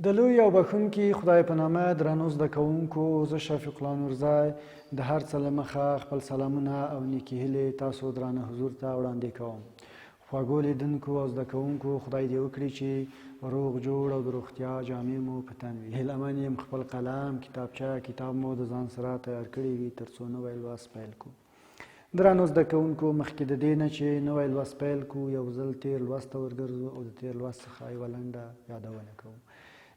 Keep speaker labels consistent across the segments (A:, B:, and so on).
A: د لوی او بخښونکي خدای په نامه درنو زده کوونکو، زه شفیق الله نورزی د هر څه له مخه خپل سلامونه او نیکې هیلې تاسو درانه حضور ته وړاندې کوم. خواږو لیدونکو او زده کوونکو خدای دې وکړي چې روغ جوړ او د روغتیا جامې مو په تن وي. هیله من یم خپل قلم، کتابچه، کتاب مو د ځان سره تیار کړی وي تر څو نوی لوست پیل کړو. درنو زده کوونکو، مخکې د دې نه چې نوی لوست پیل کړو یو ځل تیر لوست ته ورګرځو او د تیر لوست څخه یوه لنډه یادونه کوو.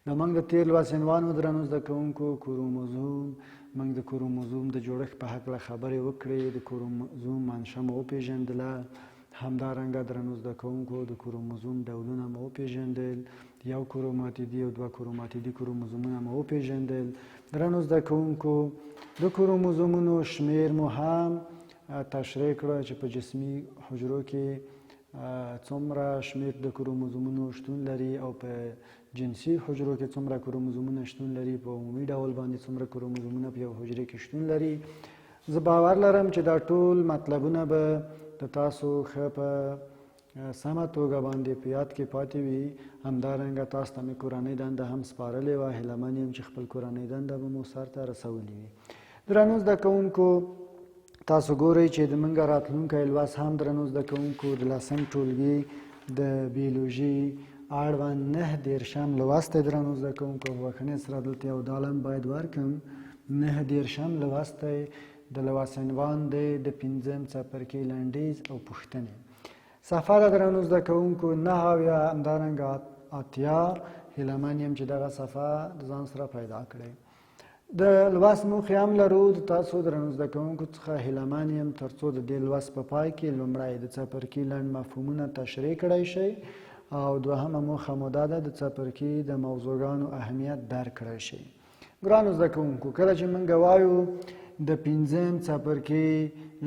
A: د موږ د تیر لوست عنوان و درنو زده کوونکو کروموزوم. موږ د کروموزوم د جوړښت په هکله خبرې وکړې، د کروموزوم منشأ مو وپېژندله، همدارنګه درنو زده کوونکو د کروموزوم ډولونه مو وپېژندل، یو کروماتیدي او دوه کروماتیدي کروموزومونه مو وپېژندل. درنو زده کوونکو د کروموزومونو شمیر مو هم تشریح کړه چې په جسمي حجرو کې څومره شمیر د کروموزومونو شتون لري او په جنسي حجرو کې څومره کروموزومونه شتون لري، په عمومي ډول باندې څومره کروموزومونه په یو حجرې کې شتون لري. زه باور لرم چې دا ټول مطلبونه به د تاسو ښه په سمه توګه باندې په یاد کې پاتې وي. همدارنګه تاسو ته مې کورنۍ دنده هم سپارلې وه. هیله من یم چې خپل کورنۍ دنده به مو سرته رسولې وي. درنو زده کوونکو، تاسو ګورئ چې د موږ راتلونکی لوست هم درنو زده کوونکو د 10م ټولګي د بیولوژي اړوند 9 لوست دی. درنو زده کوونکو، په بښنې سره دلته یو دالم باید ورکړم. 9 لوست دی. د لوست عنوان دی د 5م څپرکي لنډیز او پوښتنې. صفحه ده درنو زده کوونکو 9 یا همدارنګه 80. هیله من یم چې دغه صفحه د ځان سره پیدا کړئ. د لوست موخې هم لرو. د تاسو درنو زده کوونکو څخه هیله من یم تر څو د دې لوست په پای کې لومړی د څپرکي لنډ مفهومونه تشریح کړی شئ او دوهمه موخه مو دا ده د څپرکي د موضوعګانو اهمیت درک کړی شئ. ګرانو زده کوونکو، کله چې موږ وایو د 5م څپرکي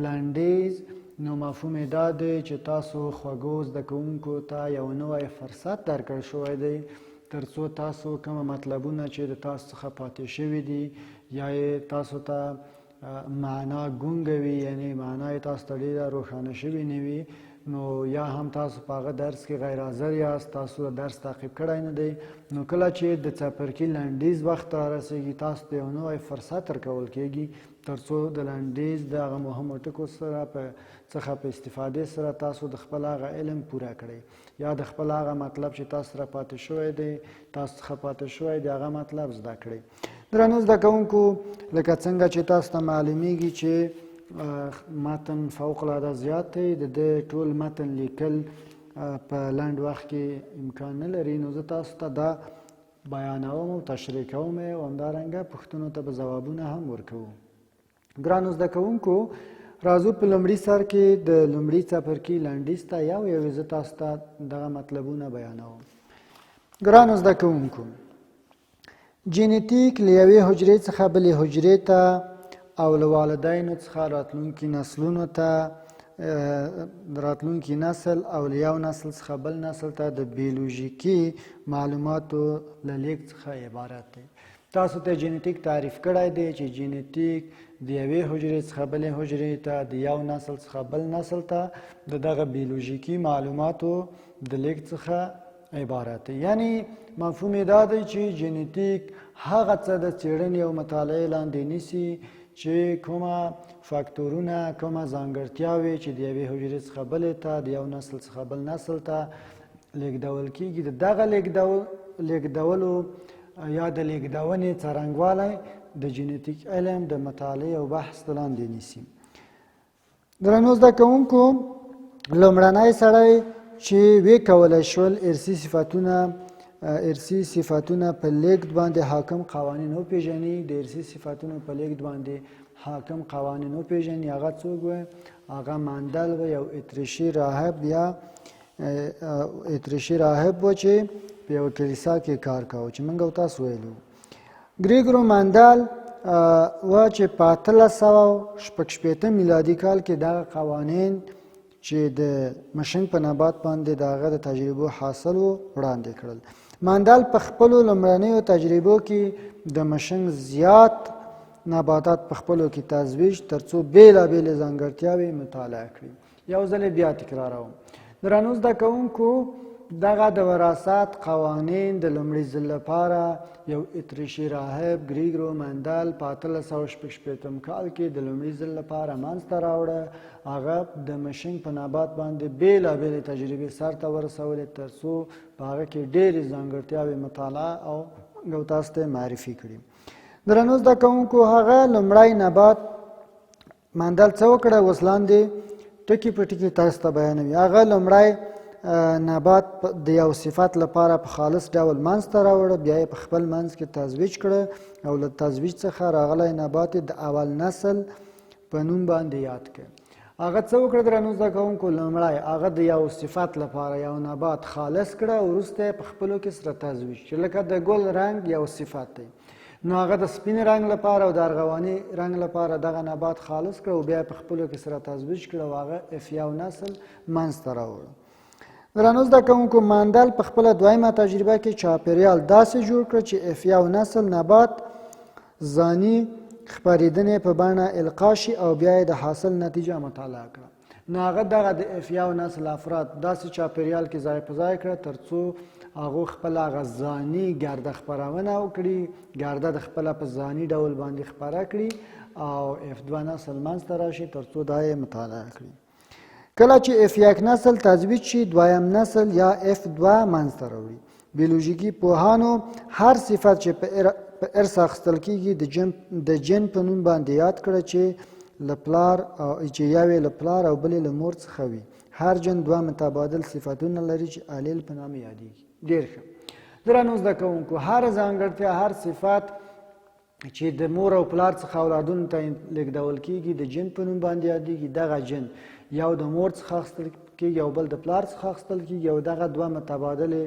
A: لنډیز، نو مفهوم یې دا دی چې تاسو خوږو زده کوونکو ته یو نوی فرصت درکړل شوی دی تر څو تاسو کومه مطلبونه چې د تاسو څخه پاتې شوي دي یا یې تاسو ته معنا ګونګه وي، یعنې معنا یې تاسو ته ډېره روښانه شوې نه وي، نو یا هم تاسو په هغه درس کې غیر حاضر یاست، تاسو درس تعقیب کړی نه دی، نو کله چې د څپرکي لنډیز وخت رارسېږي تاسو ته یو نوی فرصت ورکول کېږي تر څو د لنډیز د هغه مهمو ټکو څخه په استفادې سره تاسو د خپل هغه علم پوره کړئ یا د خپل هغه مطلب چې تاسو سره پاتې شوی دی، تاسو څخه پاتې شوی دی، هغه مطلب زده کړئ. درنو زده کوونکو، لکه څنګه چې تاسو ته معلومیږي چې متن فوق العاده زیات دی، د دې ټول متن لیکل په لنډ وخت کې امکان نه لري، نو زه تاسو ته دا بیانوم او تشریح کوم او همدارنګه پوښتنو ته به ځوابونه هم ورکوو. ګرانو زده کوونکو، راځو په لومړي سر کې د لومړي څپرکي لنډیز ته یو زه تاسو ته دغه مطلبونه بیانوم. ګرانو زده کوونکو، جینیتیک له یوې حجرې څخه بلې حجرې ته او له والدینو څخه راتلونکي نسلونو ته، راتلونکي نسل او له یو نسل څخه بل نسل ته د بیولوژیکي معلوماتو له لیږد څخه عبارت دی. تاسو ته جینیتیک تعریف کړی دی چې جینیتیک د یوې حجرې څخه بلې حجرې ته، د یو نسل څخه بل نسل ته د دغه بیولوژیکي معلوماتو د لیږد څخه عبارت دی. یعنی مفهوم یې دا دی چې جینیتیک هغه څه د څېړنې او مطالعې لاندې نیسي چې کومه فاکتورونه، کومه ځانګړتیاوې چې د یوې حجرې څخه بلې ته، د یو نسل څخه بل نسل ته لیږدول کېږي، د دغه لیږدولو یا د لیږدونې څرنګوالی د جینیتیک علم د مطالعې او بحث لاندې نیسي. درنو زده کوونکو، لومړنی سړی چې وکولی شول ارثي صفتونه په لیږد باندې حاکم قوانین وپېژني، د ارثي صفتونو په لیږد باندې حاکم قوانین وپېژني، هغه څوک و؟ هغه مندل و، یو اتریشي راهب و چې په یوه کلیسا کې کار کاوه چې موږ تاسو ویلو. ګریګورو مندل و چې په 1866 میلادي کال کې دغه قوانین چې د مشنګ په نبات باندې د هغه د تجربو حاصل وړاندې کړل. مندل په خپلو لومړنیو تجربو کې د مشنګ زیات نباتات په خپلو کې تزویج تر څو بېلابېلې ځانګړتیاوې مطالعه کړي. یو ځل بیا تکراروم. درنو زده کوونکو، دغه د وراثت قوانین د لومړي ځل لپاره یو اتریشي راهب ګریګورو مندل په 1866 کال کې د لومړي ځل لپاره منځته راوړه. هغه د مشنګ په نبات باندې بېلابېلې تجربې سرته ورسولې تر څو په هغه کې ډېرې ځانګړتیاوې مطالعه او تاسو ته معرفي کړي. درنو زده کوونکو، هغه لومړی نبات مندل څه وکړه؟ اوس لاندې ټکي په ټکي تاسو ته بیانوي. هغه لومړی نبات د یو صفت لپاره په خالص ډول منځته راوړه، بیا یې په خپل منځ کې تزویج کړه او له تزویج څخه راغلی نبات د اول نسل په نوم باندې یاد کړ. هغه څه وکړه درنو زده کوونکو؟ لومړی هغه د یو صفت لپاره یو نبات خالص کړه، وروسته یې په خپلو کې سره تزویج، چې لکه د ګل رنګ یو صفت دی، نو هغه د سپین رنګ لپاره او د ارغواني رنګ لپاره دغه نبات خالص کړه او بیا په خپلو کې سره تزویج کړه او هغه یو نسل منځته راوړه. درنو زده کوونکو، مندل په خپله دویمه تجربه کې چاپېریال داسې جوړ کړ چې یو نسل نبات ځاني خپرېدنې په بڼه القا شي او بیا یې د حاصل نتیجه مطالعه کړه. نو هغه دغه د یو نسل افراد داسې چاپېریال کې ځای په ځای کړه تر څو هغه خپله هغه ځاني ګرده خپرونه وکړي، ګرده د خپله په ځاني ډول باندې خپره کړي او F2 نسل منځته راشي تر څو دا یې مطالعه کړي. کله چې F1 نسل تزویج شي، دویم نسل یا F2 منځته راوړي. بیولوژیکي پوهانو هر صفت چې په ارث اخیستل کېږي د جن په نوم باندې یاد کړه چې له پلار چې یو یې له پلار او بل یې له مور څخه وي. هر جن دوه متبادل صفتونه لري چې الیل په نامه یادېږي. ډېر ښه. درنو زده کوونکو، هر ځانګړتیا، هر صفت چې د مور او پلار څخه اولادونو ته لیږدول کېږي د جن په نوم باندې یادېږي. دغه جن یو د مور څخه اخیستل کېږي او بل د پلار څخه اخیستل کېږي او دغه دوه متبادلې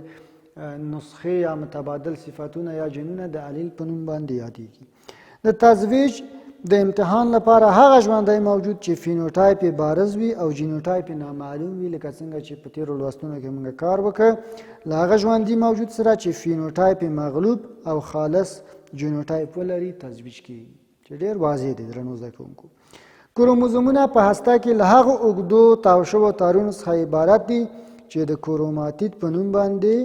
A: نسخې یا متبادل صفتونه یا جنونه د الیل په نوم باندې یادېږي. د تزویج د امتحان لپاره هغه ژوندی موجود چې فینوټایپ یې بارز وي او جینوټایپ یې نامعلوم وي، لکه څنګه چې په تېرو لوستونو کې موږ کار وکړ، له هغه ژوندي موجود سره چې فینوټایپ یې مغلوب او خالص جینوټایپ ولري تزویج کېږي، چې ډېر واضح دی درنو زده کوونکو. کروموزومونه په هسته کې له هغو اوږدو تاو شوو تارونو څخه عبارت دي چې د کروماتید په نوم باندې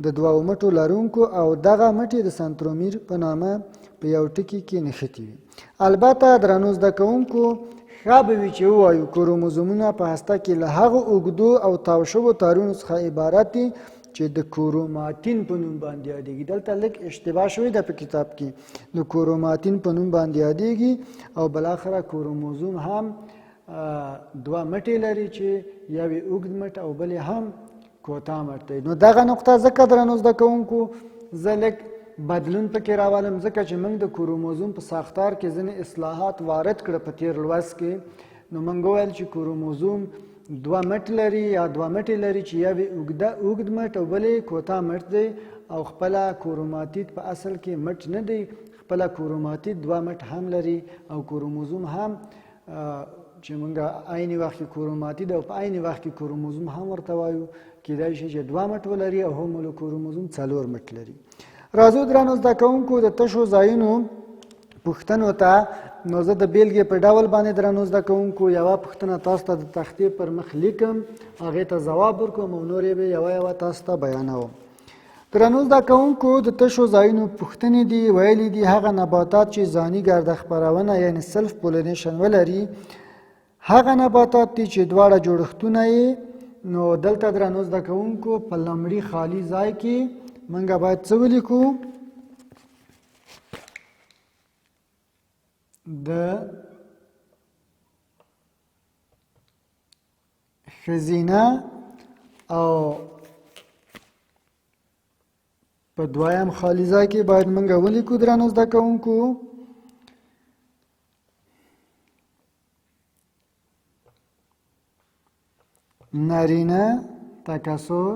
A: د دوو مټو لرونکو او دغه مټې د سنترومیر په نامه په یو ټکي کې نښتي وي. البته درنو زده کوونکو، ښه به وي چې ووایو کروموزومونه په هسته کې له هغو اوږدو او تاو شوو تارونو څخه عبارت دي چې د کروماتین په نوم باندې یادېږي. دلته لږ اشتباه شوې ده په کتاب کې، د کروماتین په نوم باندې یادېږي او بلاخره کروموزوم هم دوه مټې لري چې یو یې اوږد مټ او بل یې هم کوتاه مټ دی. نو دغه نقطه ځکه درنو زده کوونکو زه لږ بدلون پکې راولم، ځکه چې موږ د کروموزوم په ساختار کې ځینې اصلاحات وارد کړه په تېر لوست کې. نو موږ وویل چې کروموزوم دوه مټ لري یا دوه مټې لري چې یو یې اوږد مټ او بل یې کوتاه مټ دی او خپله کروماتید په اصل کې مټ نه دی، خپله کروماتید دوه مټ هم لري او کروموزوم هم چې موږ عین وخت کې کروماتید او په عین وخت کې کروموزوم هم ورته وایو، کېدای شي چې دوه مټ ولري او هومولو کروموزوم 4 مټ لري. راځو درنو زده کوونکو د تشو ځایونو پوښتنو ته. نو زه د بیلګې په ډول باندې درنو زده کوونکو یوه پوښتنه تاسو ته د تختې پر مخ لیکم، هغې ته ځواب ورکوم او نور یې به یوه تاسو ته بیانوم. درنو زده کوونکو، د تشو ځایونو پوښتنې دي ویلي دي هغه نباتات چې ځاني ګرده خپرونه یعنې سلف پولینیشن ولري هغه نباتات دي چې دواړه جوړښتونه یې. نو دلته درنو زده کوونکو په لومړي خالي ځای کې موږ باید څه ولیکو؟ د ښځینه او په دویم خالي ځای کې باید موږ ولیکو درنو زده کوونکو نارینه تکثر.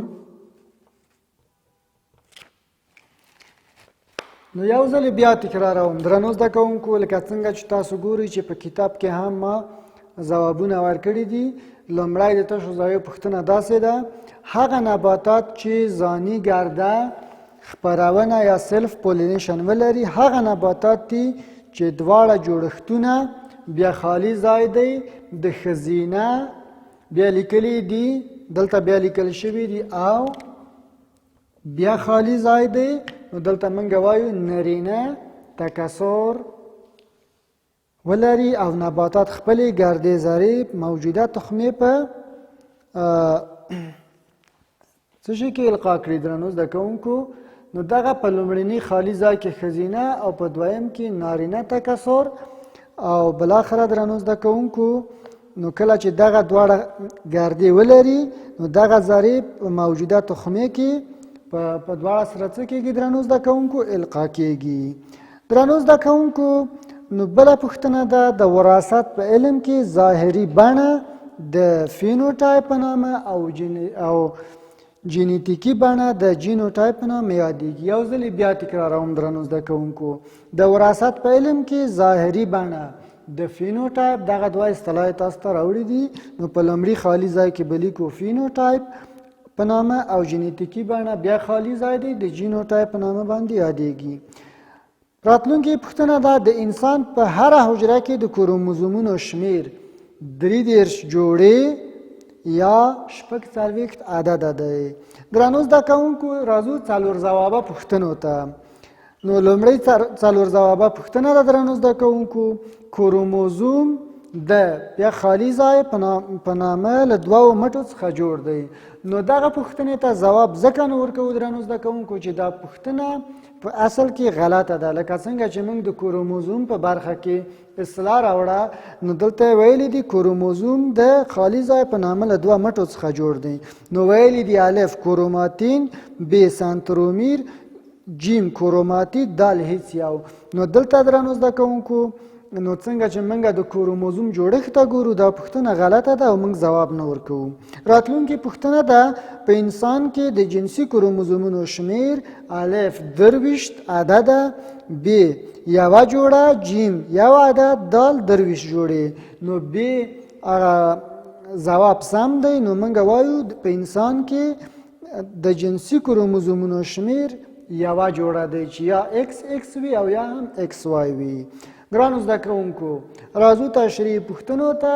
A: نو یو ځل بیا تکراروم درنو زده کوونکو، لکه څنګه چې تاسو ګورئ چې په کتاب کې هم ما ځوابونه ورکړي دي. لومړی د تشو ځایو پوښتنه داسې ده هغه نباتات چې ځاني ګرده خپرونه یا سلف پولینیشن ولري هغه نباتات دي چې دواړه جوړښتونه بیا خالي ځای دی د ښځینه بیا لیکلي دي، دلته بیا لیکل شوي دي او بیا خالی ځای دی، نو دلته موږ وایو نارینه تکثر ولري او نباتات خپلې ګردې ذرې موجوده تخمې په څه شي کې القا کړي. درنو زده کوونکو، نو دغه په لومړني خالي ځای کې ښځینه او په دویم کې نارینه تکثر او بالاخره درنو زده کوونکو، نو کله چې دغه دواړه ګردې ولري نو دغه ذرې په موجوده تخمې کې په دواړه سره څه کېږي درنو زده کوونکو؟ القا کېږي. درنو زده کوونکو، نو بله پوښتنه ده د وراثت په علم کې ظاهري بڼه د فینوټایپ په نامه او جینیتیکي بڼه د جینوټایپ په نامه یادېږي. یو ځل بیا تکراروم درنو زده کوونکو، د وراثت په علم کې ظاهري بڼه د فینوټایپ، دغه دوه اصطلاح تاسو ته راوړي دي، نو په لومړي خالي ځای کې به لیکو فینوټایپ په نامه او جینیتیکي بڼه بیا خالي ځای دی د جینوټایپ په نامه باندې یادېږي. راتلونکې پوښتنه ده د انسان په هره حجره کې د کروموزومونو شمیر 33 جوړې یا 46 عدد دی. ګرانو زده کوونکو، راځو څلور ځوابه پوښتنو ته. نو لومړی څلور ځوابه پوښتنه ده درنو زده کوونکو، کروموزوم د بیا خالي ځای په نامه له دوو مټو څخه جوړ دی. نو دغه پوښتنې ته ځواب ځکه نه ورکوو درنو زده کوونکو چې دا پوښتنه په اصل کې غلطه ده. لکه څنګه چې موږ د کروموزوم په برخه کې اصطلاح راوړه، نو دلته ویلي دي کروموزوم د خالي ځای په نامه له دوه مټو څخه جوړ دی. نو ویلي دي الف کروماتین، ب سنترومیر، جیم کروماتید، دال هیڅ یو. نو دلته درنو زده کوونکو، نو څنګه چې موږ د کروموزوم جوړښت ته ګورو دا پوښتنه غلطه ده او موږ ځواب نه ورکوو. راتلونکې پوښتنه ده په انسان کې د جنسي کروموزومونو شمیر الف 23 عدده، ب یوه جوړه، جیم یو عدد، دال 23 جوړې. نو ب ځواب سم دی. نو موږ وایو په انسان کې د جنسي کروموزومونو شمیر یوه جوړه دی چې یا ایکس ایکس وي او یا هم ایکس وای وي. ګرانو زده کوونکو، راځو تشریحي پوښتنو ته.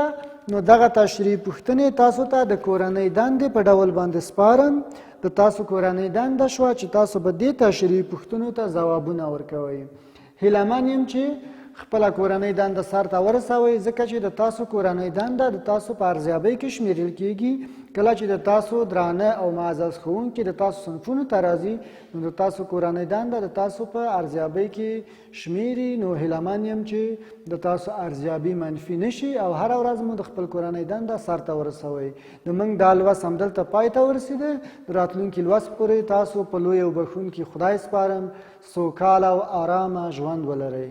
A: نو دغه تشریحي پوښتنې تاسو ته د کورنۍ دندې په ډول باندې سپارم. د تاسو کورنۍ دنده شوه چې تاسو به دې تشریحي پوښتنو ته ځوابونه ورکوئ. هیله من یم چې خپله کورنۍ دنده سرته ورسوئ، ځکه چې د تاسو کورنۍ دنده د تاسو په ارزیابۍ کې شمیرل کیږي. کله چې د تاسو درانه او معزز ښوونکي د تاسو صنفونو ته راځي، نو د تاسو کورنۍ دنده د تاسو په ارزیابۍ کې شمیري. نو هیله من یم چې د تاسو ارزیابي منفي نشي او هره ورځ مو د خپل کورنۍ دنده سرته ورسوئ. نو موږ دا لوست همدلته پای ته ورسېده. راتلونکي لوست پورې تاسو په لوی او بښونکي خدای سپارم. سوکاله او آرامه ژوند ولرئ.